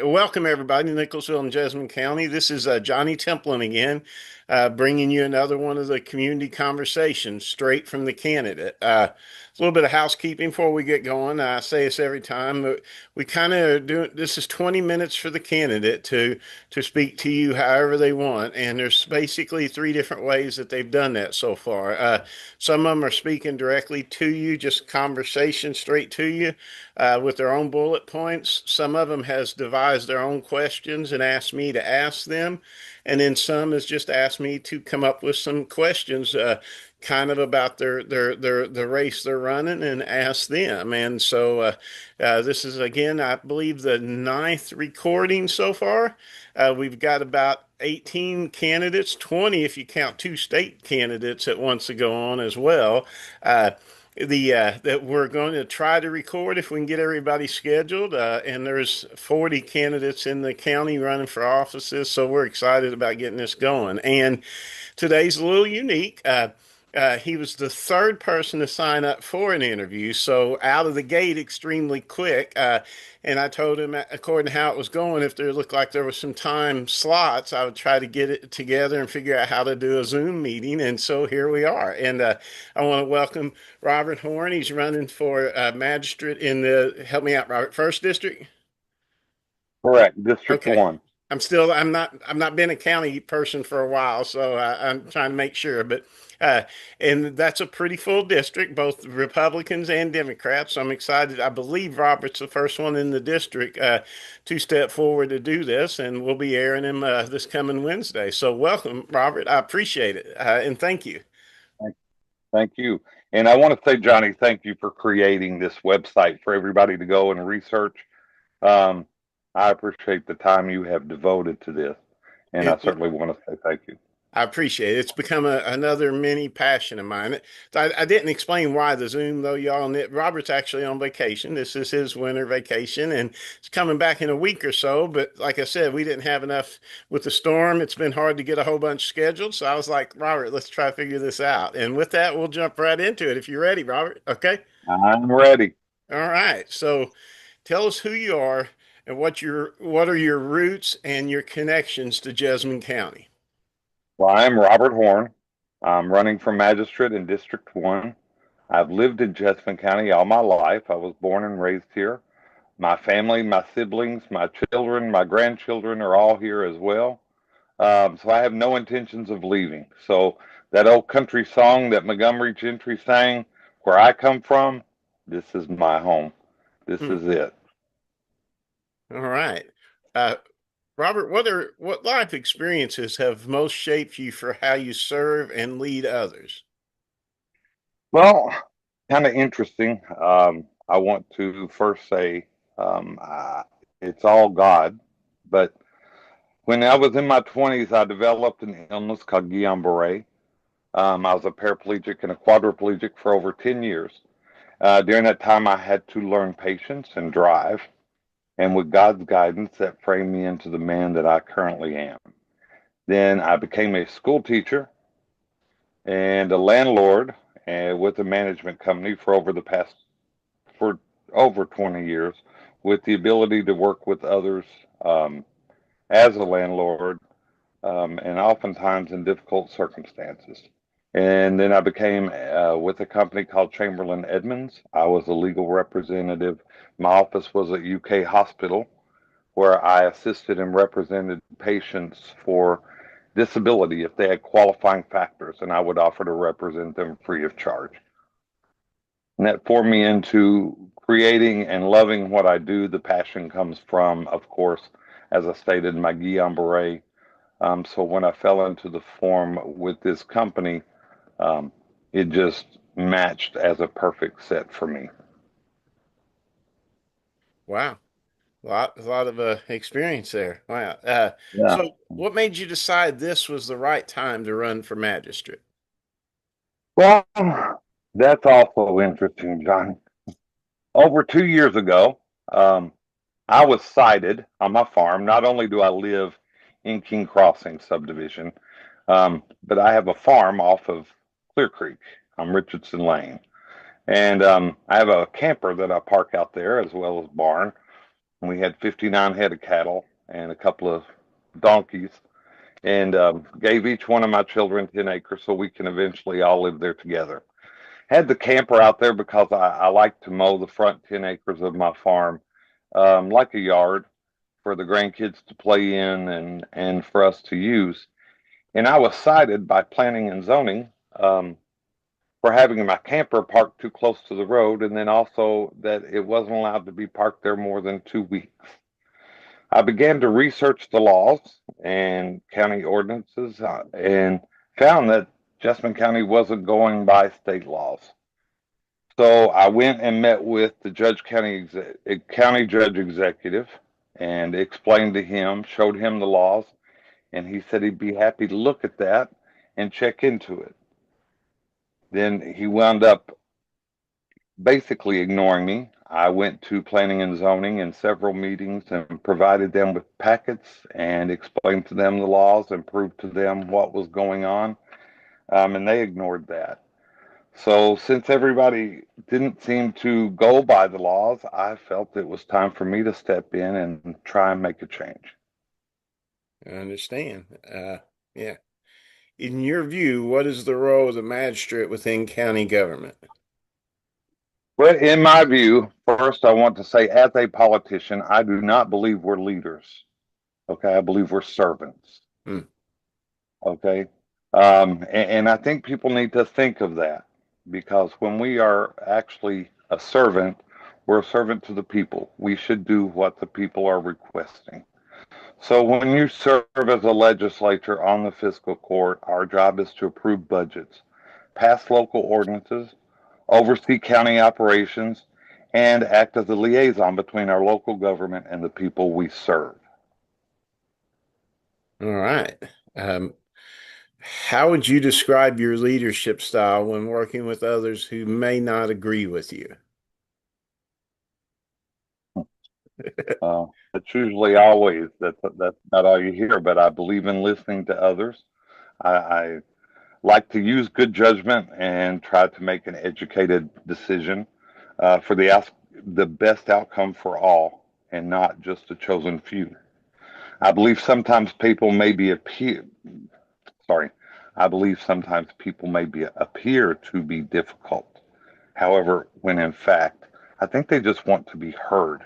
Welcome, everybody, to Nicholasville and Jessamine County. This is Johnny Templin again, bringing you another one of the community conversations straight from the candidate. A little bit of housekeeping before we get going. I say this every time, but we kind of do this is 20 minutes for the candidate to speak to you however they want, and there's basically three different ways that they've done that so far. Some of them are speaking directly to you, just conversation straight to you with their own bullet points. Some of them has devised their own questions and asked me to ask them, and then some has just asked me to come up with some questions, kind of about their the race they're running, and ask them. And so this is again, I believe, the ninth recording so far. We've got about 18 candidates, 20 if you count two state candidates that wants to go on as well. The that we're going to try to record if we can get everybody scheduled. And there's 40 candidates in the county running for offices, so we're excited about getting this going. And today's a little unique. He was the third person to sign up for an interview, so out of the gate extremely quick. And I told him, according to how it was going, if there looked like there was some time slots, I would try to get it together and figure out how to do a Zoom meeting. And so here we are. And I want to welcome Robert Horn. He's running for magistrate in the, help me out, Robert, first district. Correct. District Okay. 1. I'm not been a county person for a while, so I'm trying to make sure. But uh, and that's a pretty full district, both Republicans and Democrats. So I'm excited. I believe Robert's the first one in the district to step forward to do this, and we'll be airing him this coming Wednesday. So welcome, Robert. I appreciate it, and thank you. Thank, thank you. And I want to say, Johnny, thank you for creating this website for everybody to go and research. Um, I appreciate the time you have devoted to this. And I And certainly want to say thank you. I appreciate it. It's become another mini passion of mine. I didn't explain why the Zoom, though, y'all. Robert's actually on vacation. This is his winter vacation, and it's coming back in a week or so. But like I said, we didn't have enough with the storm. It's been hard to get a whole bunch scheduled. So I was like, Robert, let's try to figure this out. And with that, we'll jump right into it if you're ready, Robert. Okay. I'm ready. All right. So tell us who you are and what are your roots and your connections to Jessamine County. Well, I'm Robert Horn. I'm running for magistrate in District 1. I've lived in Jessamine County all my life. I was born and raised here. My family, my siblings, my children, my grandchildren are all here as well. So I have no intentions of leaving. So that old country song that Montgomery Gentry sang, "Where I come from, this is my home. This Hmm. is it." All right. Uh, Robert, what life experiences have most shaped you for how you serve and lead others? Well, kind of interesting. I want to first say it's all God. But when I was in my 20s, I developed an illness called Guillain-Barré. I was a paraplegic and a quadriplegic for over 10 years. During that time, I had to learn patience and drive. And with God's guidance, that framed me into the man that I currently am. Then I became a school teacher and a landlord with a management company for over 20 years, with the ability to work with others um, as a landlord, and oftentimes in difficult circumstances. And then I became with a company called Chamberlain Edmonds. I was a legal representative. My office was at UK Hospital, where I assisted and represented patients for disability if they had qualifying factors, and I would offer to represent them free of charge. And that formed me into creating and loving what I do. The passion comes from, of course, as I stated, my Guillain-Barré. So when I fell into the form with this company, um, it just matched as a perfect set for me. Wow, a lot of experience there. Wow. Yeah. So, what made you decide this was the right time to run for magistrate? Well, that's also interesting, John. Over 2 years ago, um, I was sighted on my farm. Not only do I live in King Crossing subdivision, but I have a farm off of Clear Creek on Richardson Lane. And I have a camper that I park out there as well as barn. We had 59 head of cattle and a couple of donkeys, and gave each one of my children 10 acres so we can eventually all live there together. Had the camper out there because I like to mow the front 10 acres of my farm like a yard for the grandkids to play in and for us to use. And I was cited by planning and zoning for having my camper parked too close to the road, and then also that it wasn't allowed to be parked there more than 2 weeks. I began to research the laws and county ordinances and found that Jessamine County wasn't going by state laws. So I went and met with the county judge executive and explained to him, showed him the laws, and he said he'd be happy to look at that and check into it. Then he wound up basically ignoring me. I went to planning and zoning in several meetings and provided them with packets and explained to them the laws and proved to them what was going on. And they ignored that. So since everybody didn't seem to go by the laws, I felt it was time for me to step in and try and make a change. I understand. Yeah. In your view, what is the role of the magistrate within county government? But in my view, first, I want to say, as a politician, I do not believe we're leaders. Okay, I believe we're servants. Hmm. Okay, and I think people need to think of that because when we are actually a servant, we're a servant to the people. We should do what the people are requesting. So when you serve as a legislature on the fiscal court, our job is to approve budgets, pass local ordinances, oversee county operations, and act as a liaison between our local government and the people we serve. All right. Um, how would you describe your leadership style when working with others who may not agree with you? It's usually always that's not all you hear, but I believe in listening to others. I like to use good judgment and try to make an educated decision for the best outcome for all, and not just a chosen few. I believe sometimes people may be appear. Sorry, I believe sometimes people may be appear to be difficult. However, when in fact, I think they just want to be heard.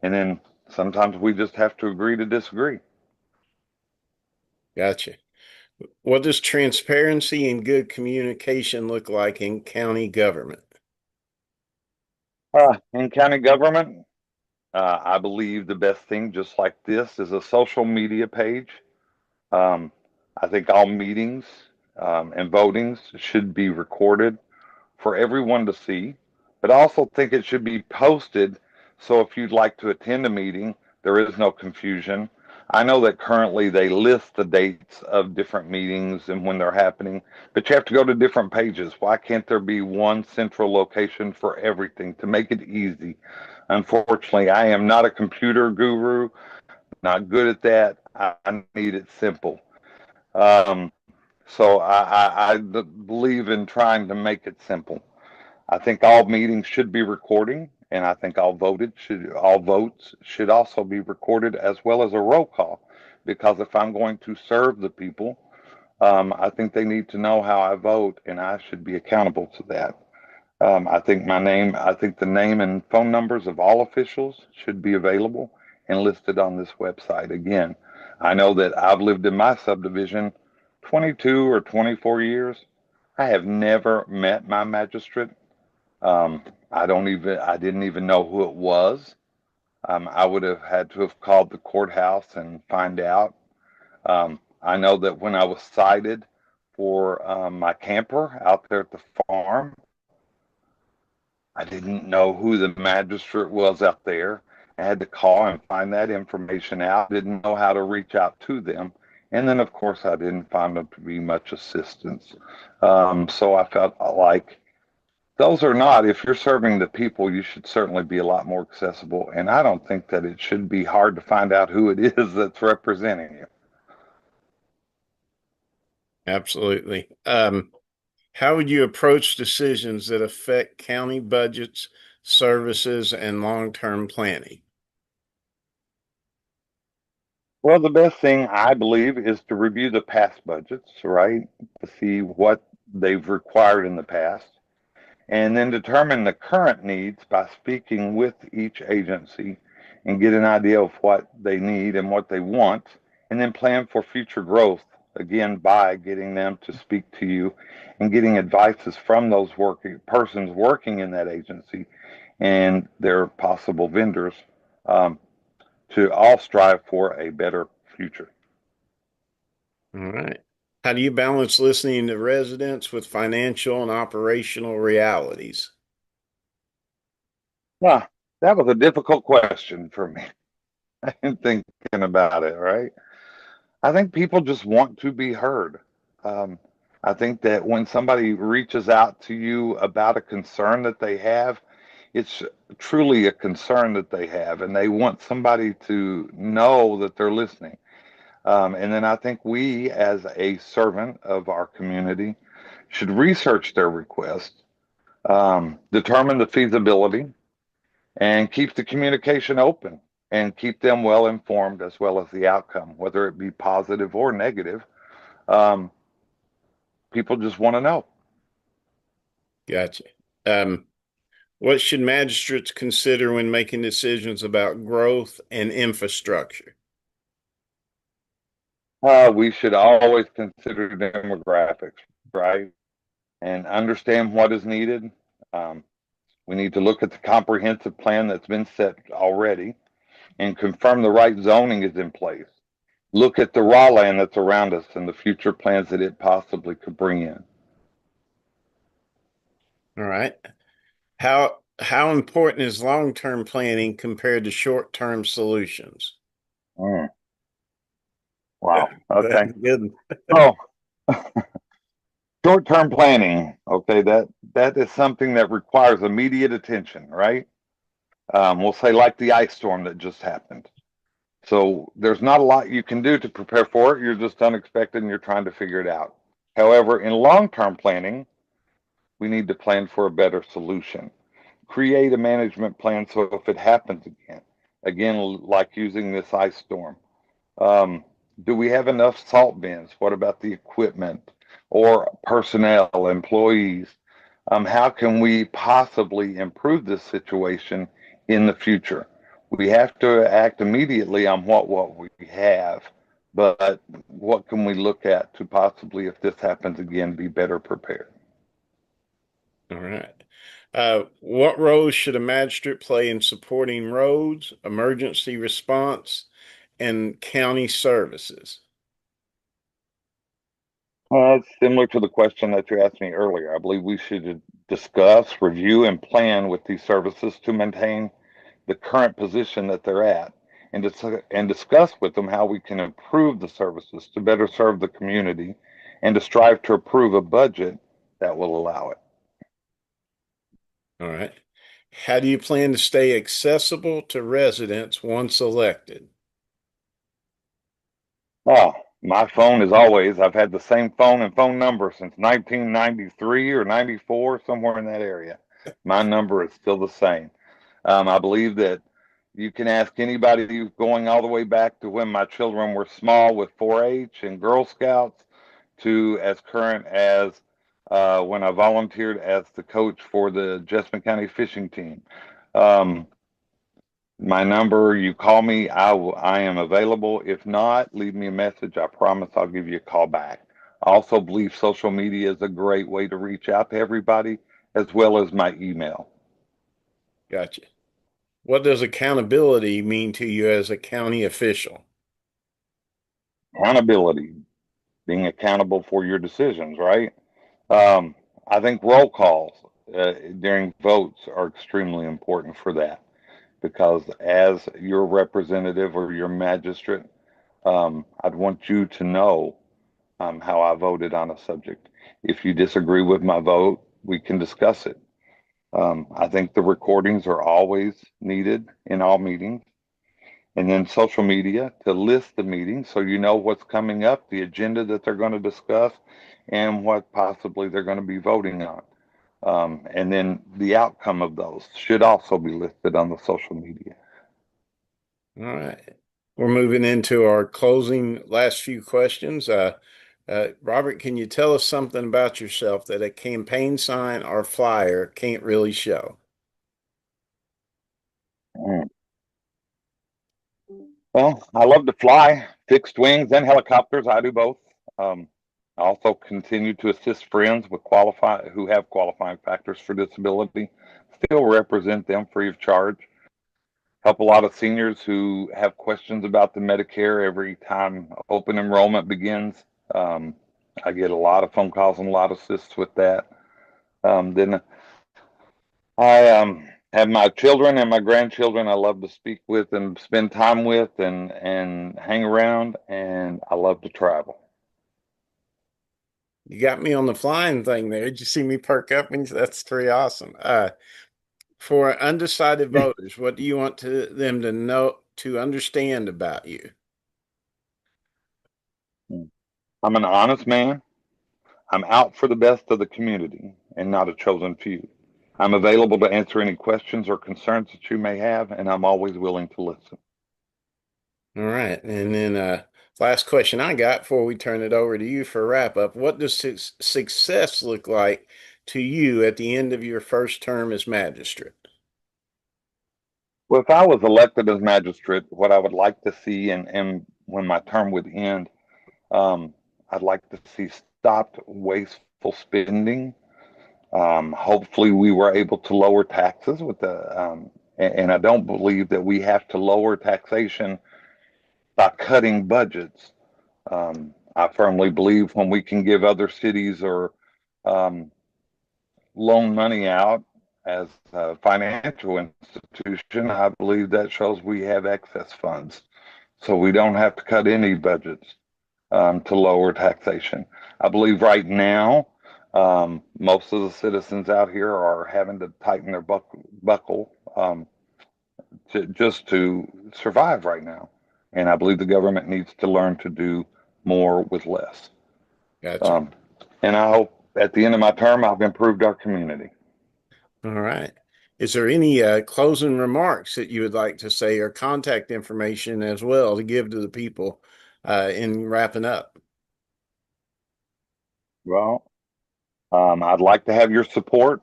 And then sometimes we just have to agree to disagree. Gotcha. What does transparency and good communication look like in county government? In county government, I believe the best thing, just like this, is a social media page. Um, I think all meetings and votings should be recorded for everyone to see, but I also think it should be posted so if you'd like to attend a meeting, there is no confusion. I know that currently they list the dates of different meetings and when they're happening, but you have to go to different pages. Why can't there be one central location for everything to make it easy? Unfortunately, I am not a computer guru, not good at that. I need it simple. Um, so I believe in trying to make it simple. I think all meetings should be recording, and I think all votes should also be recorded as well as a roll call. Because if I'm going to serve the people, I think they need to know how I vote, and I should be accountable to that. I think the name and phone numbers of all officials should be available and listed on this website. Again, I know that I've lived in my subdivision 22 or 24 years. I have never met my magistrate. I didn't even know who it was. I would have had to have called the courthouse and find out. I know that when I was cited for my camper out there at the farm, I didn't know who the magistrate was out there. I had to call and find that information out. Didn't know how to reach out to them. And then, of course, I didn't find them to be much assistance. So I felt like those are not, if you're serving the people, you should certainly be a lot more accessible. And I don't think that it should be hard to find out who it is that's representing you. Absolutely. How would you approach decisions that affect county budgets, services, and long-term planning? Well, the best thing I believe is to review the past budgets, right? To see what they've required in the past, and then determine the current needs by speaking with each agency and get an idea of what they need and what they want, and then plan for future growth again by getting them to speak to you and getting advices from those working persons working in that agency and their possible vendors, um, to all strive for a better future. All right. How do you balance listening to residents with financial and operational realities? Now, that was a difficult question for me. I'm thinking about it, right? I think people just want to be heard. Um, I think that when somebody reaches out to you about a concern that they have, it's truly a concern that they have, and they want somebody to know that they're listening. And then I think we, as a servant of our community, should research their request, determine the feasibility, and keep the communication open and keep them well informed as well as the outcome, whether it be positive or negative. Um, People just want to know. Gotcha. Um, what should magistrates consider when making decisions about growth and infrastructure? We should always consider demographics, right? And understand what is needed. Um, we need to look at the comprehensive plan that's been set already and confirm the right zoning is in place. Look at the raw land that's around us and the future plans that it possibly could bring in. All right. How important is long-term planning compared to short-term solutions? Mm, wow. That's Okay. good. Oh, short-term planning. Okay, that is something that requires immediate attention, right? We'll say like the ice storm that just happened. So there's not a lot you can do to prepare for it. You're just unexpected and you're trying to figure it out. However, in long-term planning, we need to plan for a better solution. Create a management plan so if it happens again, like using this ice storm, um, do we have enough salt bins? What about the equipment or personnel, employees? How can we possibly improve this situation in the future? We have to act immediately on what we have, but what can we look at to possibly, if this happens again, be better prepared? All right. What roles should a magistrate play in supporting roads, emergency response, and county services? It's similar to the question that you asked me earlier. I believe we should discuss, review, and plan with these services to maintain the current position that they're at and discuss with them how we can improve the services to better serve the community and to strive to approve a budget that will allow it. All right. How do you plan to stay accessible to residents once elected? Oh, my phone is always, I've had the same phone and phone number since 1993 or 94, somewhere in that area. My number is still the same. I believe that you can ask anybody going all the way back to when my children were small with 4-H and Girl Scouts to as current as when I volunteered as the coach for the Jessamine County fishing team. Um, my number, you call me, I am available. If not, leave me a message. I promise I'll give you a call back. I also believe social media is a great way to reach out to everybody, as well as my email. Gotcha. What does accountability mean to you as a county official? Accountability, being accountable for your decisions, right? Um, I think roll calls during votes are extremely important for that because as your representative or your magistrate, I'd want you to know how I voted on a subject. If you disagree with my vote, we can discuss it. I think the recordings are always needed in all meetings. And then social media to list the meeting so you know what's coming up, the agenda that they're going to discuss, and what possibly they're going to be voting on. And then the outcome of those should also be listed on the social media. All right. we're moving into our closing last few questions. Robert, can you tell us something about yourself that a campaign sign or flyer can't really show? Mm. Well, I love to fly, fixed wings and helicopters. I do both. Um, I also continue to assist friends with who have qualifying factors for disability, still represent them free of charge. Help a lot of seniors who have questions about the Medicare every time open enrollment begins. Um, I get a lot of phone calls and a lot of assists with that. Then I have my children and my grandchildren I love to speak with and spend time with and hang around, and I love to travel. You got me on the flying thing there. Did you see me perk up? That's pretty awesome. For undecided voters, what do you want them to know to understand about you? I'm an honest man. I'm out for the best of the community and not a chosen few. I'm available to answer any questions or concerns that you may have, and I'm always willing to listen. All right. And then last question I got before we turn it over to you for a wrap up. What does success look like to you at the end of your first term as magistrate? Well, if I was elected as magistrate, what I would like to see, and when my term would end, um, I'd like to see stopped wasteful spending. Hopefully, we were able to lower taxes and I don't believe that we have to lower taxation by cutting budgets. I firmly believe when we can give other cities or um, loan money out as a financial institution, I believe that shows we have excess funds. So we don't have to cut any budgets to lower taxation. I believe right now, most of the citizens out here are having to tighten their buckle just to survive right now. And I believe the government needs to learn to do more with less. Gotcha. Um, and I hope at the end of my term, I've improved our community. All right. Is there any closing remarks that you would like to say or contact information as well to give to the people in wrapping up? Well, I'd like to have your support.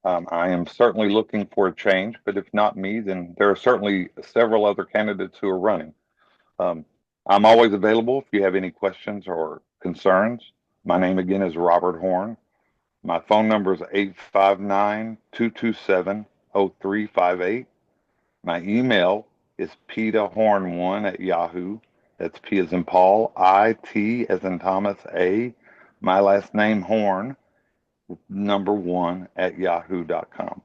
I am certainly looking for a change, but if not me, then there are certainly several other candidates who are running. Um, I'm always available if you have any questions or concerns. My name again is Robert Horn. My phone number is 859-227-0358. My email is petahorn1 at Yahoo. That's P as in Paul, I-T as in Thomas, A. My last name, Horn, number one at yahoo.com.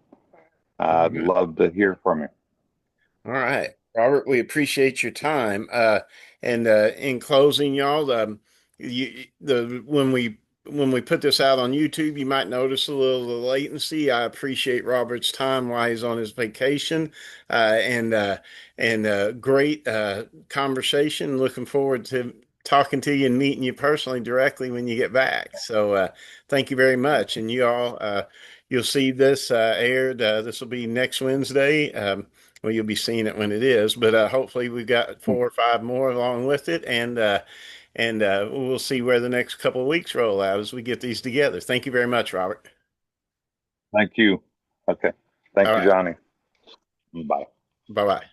All I'd right. love to hear from you. All right, Robert, we appreciate your time. And in closing, y'all, when we put this out on YouTube, you might notice a little latency. I appreciate Robert's time while he's on his vacation, and great conversation. Looking forward to talking to you and meeting you personally directly when you get back. So thank you very much, and you all. You'll see this aired. This will be next Wednesday. Well, you'll be seeing it when it is, but hopefully we've got four or five more along with it, and we'll see where the next couple of weeks roll out as we get these together. Thank you very much, Robert. Thank you. Okay. All Thank you, right. Johnny. Bye. Bye bye.